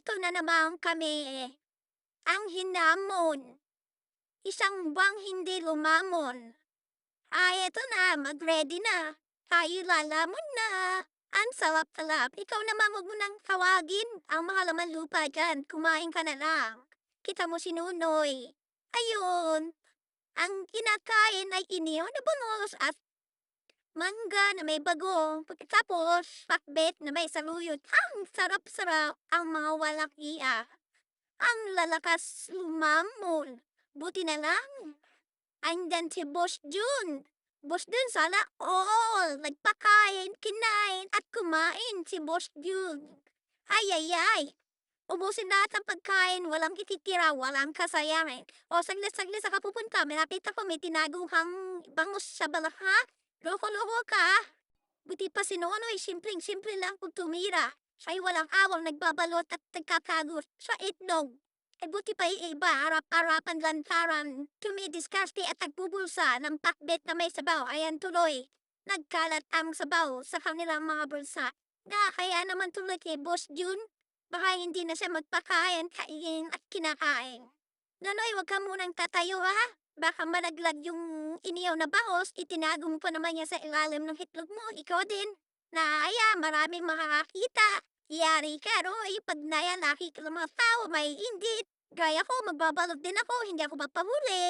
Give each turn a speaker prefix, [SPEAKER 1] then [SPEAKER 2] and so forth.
[SPEAKER 1] Ito na naman kami, ang hinamon. Isang buwang hindi lumamon. Ay, eto na, mag-ready na. Tayo lalamon na. Ang sarap-sarap. Ikaw naman, wag mo nang tawagin ang mga laman lupa dyan. Kumain ka na lang. Kita mo si Nunoy. Ayun, ang kinakain ay inihaw na bangos at mangga na may bagong. Pagkatapos, pakbet na may saluyot. Ang sarap-sarap ang mga walang iya. Ang lalakas lumamon. Buti na lang. Andyan si Boss Jun. Boss Jun, sana all. Nagpakain, kinain, at kumain si Boss Jun. Ay, ay, ay. Ubusin lahat ng pagkain, walang ititira, walang kasayangan. O, saglit-saglit sa kapupunta. May nakita ko may tinaguhang bangus sa balaka. Loko-loko ka. Buti pa si Nonoy, simpleng-simple lang kung tumira. Siya'y walang awang nagbabalot at nagkakagot sa itlog. Ay buti pa yung iba, harap-harapan lantaran, tumidiskarte at nagbubulsa ng pakbet na may sabaw. Ayan tuloy, nagkalat ang sabaw sa kanilang mga bulsa. Kaya naman tuloy kay Boss Jun, baka hindi na siya magpakain, kain at kinakain. Nonoy, wag ka munang tatayo ha. Baka malaglag yung iniyaw na bangus, itinago mo pa naman niya sa ilalim ng hitlog mo. Ikaw din. Naaya, maraming makakakita. Yari ka, Roy. Pag nayalaki ka ng mga tao, may inggit. Gaya ko, magbabalog din ako. Hindi ako magpahuli.